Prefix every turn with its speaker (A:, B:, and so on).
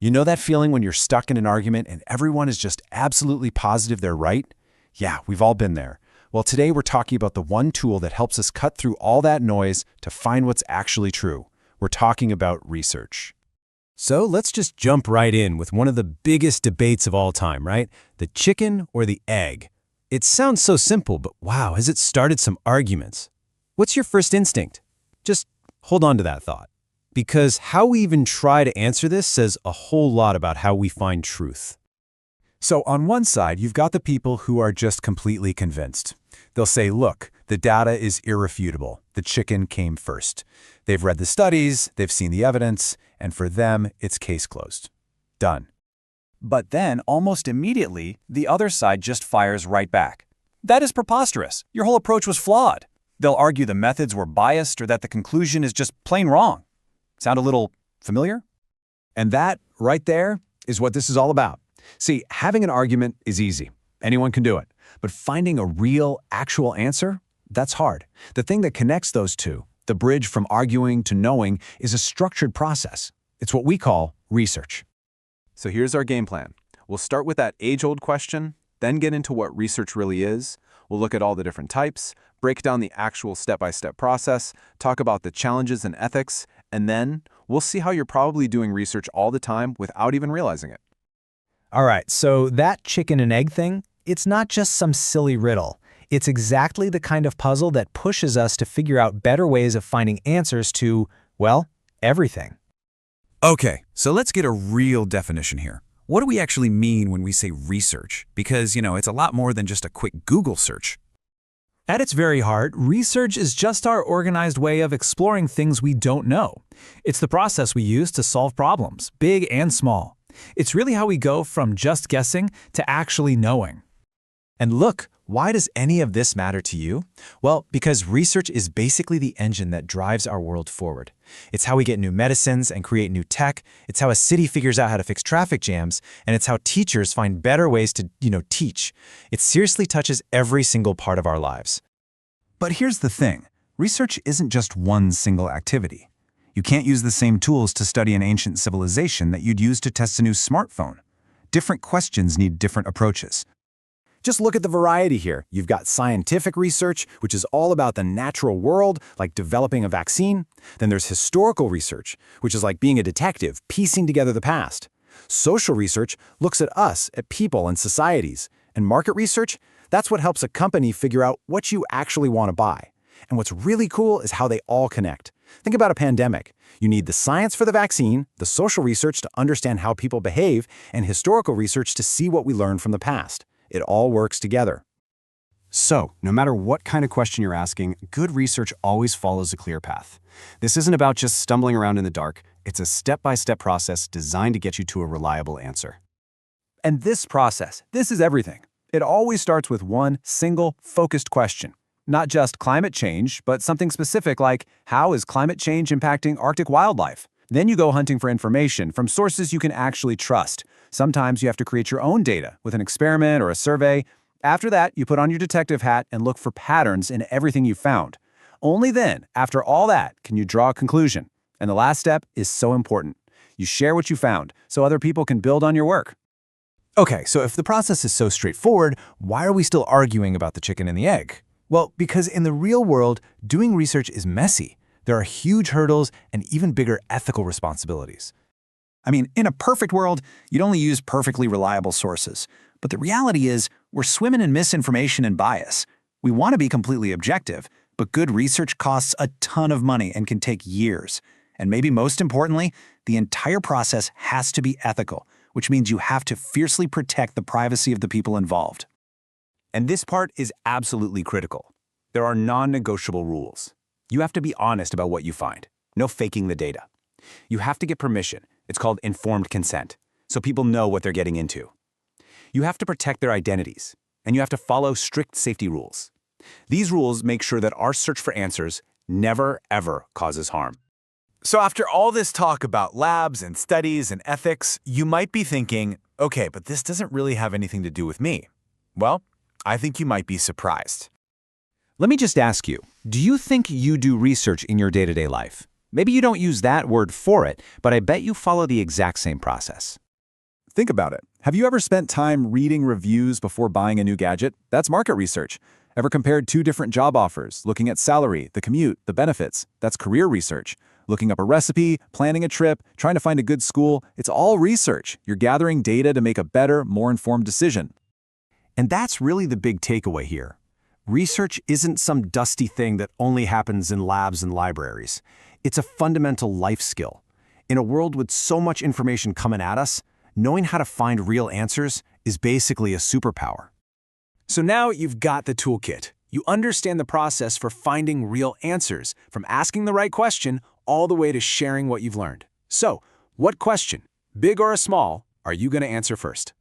A: You know that feeling when you're stuck in an argument and everyone is just absolutely positive they're right? Yeah, we've all been there. Well, today we're talking about the one tool that helps us cut through all that noise to find what's actually true. We're talking about research.
B: So let's just jump right in with one of the biggest debates of all time, right? The chicken or the egg. It sounds so simple, but wow, has it started some arguments. What's your first instinct? Just hold on to that thought. Because how we even try to answer this says a whole lot about how we find truth.
A: So on one side, you've got the people who are just completely convinced. They'll say, look, the data is irrefutable. The chicken came first. They've read the studies, they've seen the evidence, and for them, it's case closed. Done.
C: But then, almost immediately, the other side just fires right back. That is preposterous. Your whole approach was flawed. They'll argue the methods were biased or that the conclusion is just plain wrong. Sound a little familiar?
B: And that, right there, is what this is all about. See, having an argument is easy. Anyone can do it. But finding a real, actual answer, that's hard. The thing that connects those two, the bridge from arguing to knowing, is a structured process. It's what we call research.
D: So here's our game plan. We'll start with that age-old question, then get into what research really is. We'll look at all the different types, break down the actual step-by-step process, talk about the challenges and ethics, and then we'll see how you're probably doing research all the time without even realizing it.
E: All right, so that chicken and egg thing, it's not just some silly riddle. It's exactly the kind of puzzle that pushes us to figure out better ways of finding answers to, well, everything.
F: Okay, so let's get a real definition here. What do we actually mean when we say research? Because, it's a lot more than just a quick Google search.
E: At its very heart, research is just our organized way of exploring things we don't know. It's the process we use to solve problems, big and small. It's really how we go from just guessing to actually knowing.
A: And look, why does any of this matter to you? Well, because research is basically the engine that drives our world forward. It's how we get new medicines and create new tech. It's how a city figures out how to fix traffic jams. And it's how teachers find better ways to, teach. It seriously touches every single part of our lives. But here's the thing. Research isn't just one single activity. You can't use the same tools to study an ancient civilization that you'd use to test a new smartphone. Different questions need different approaches. Just look at the variety here. You've got scientific research, which is all about the natural world, like developing a vaccine. Then there's historical research, which is like being a detective, piecing together the past. Social research looks at us, at people and societies. And market research, that's what helps a company figure out what you actually want to buy. And what's really cool is how they all connect. Think about a pandemic. You need the science for the vaccine, the social research to understand how people behave, and historical research to see what we learned from the past. It all works together.
C: So, no matter what kind of question you're asking, good research always follows a clear path. This isn't about just stumbling around in the dark. It's a step-by-step process designed to get you to a reliable answer.
A: And this process, this is everything. It always starts with one single, focused question. Not just climate change, but something specific like, how is climate change impacting Arctic wildlife? Then you go hunting for information from sources you can actually trust. Sometimes you have to create your own data with an experiment or a survey. After that, you put on your detective hat and look for patterns in everything you found. Only then, after all that, can you draw a conclusion. And the last step is so important. You share what you found so other people can build on your work. Okay, so if the process is so straightforward, why are we still arguing about the chicken and the egg? Well, because in the real world, doing research is messy. There are huge hurdles and even bigger ethical responsibilities.
C: I mean, in a perfect world, you'd only use perfectly reliable sources. But the reality is, we're swimming in misinformation and bias. We want to be completely objective, but good research costs a ton of money and can take years. And maybe most importantly, the entire process has to be ethical, which means you have to fiercely protect the privacy of the people involved.
A: And this part is absolutely critical. There are non-negotiable rules. You have to be honest about what you find. No faking the data. You have to get permission. It's called informed consent, so people know what they're getting into. You have to protect their identities, and you have to follow strict safety rules. These rules make sure that our search for answers never, ever causes harm. So after all this talk about labs and studies and ethics, you might be thinking, okay, but this doesn't really have anything to do with me. Well, I think you might be surprised. Let me just ask you, do you think you do research in your day-to-day life?
B: Maybe you don't use that word for it, but I bet you follow the exact same process.
G: Think about it. Have you ever spent time reading reviews before buying a new gadget? That's market research. Ever compared two different job offers, looking at salary, the commute, the benefits? That's career research. Looking up a recipe, planning a trip, trying to find a good school, it's all research. You're gathering data to make a better, more informed decision.
B: And that's really the big takeaway here. Research isn't some dusty thing that only happens in labs and libraries. It's a fundamental life skill. In a world with so much information coming at us, knowing how to find real answers is basically a superpower.
E: So now you've got the toolkit. You understand the process for finding real answers, from asking the right question all the way to sharing what you've learned. So, what question, big or small, are you going to answer first?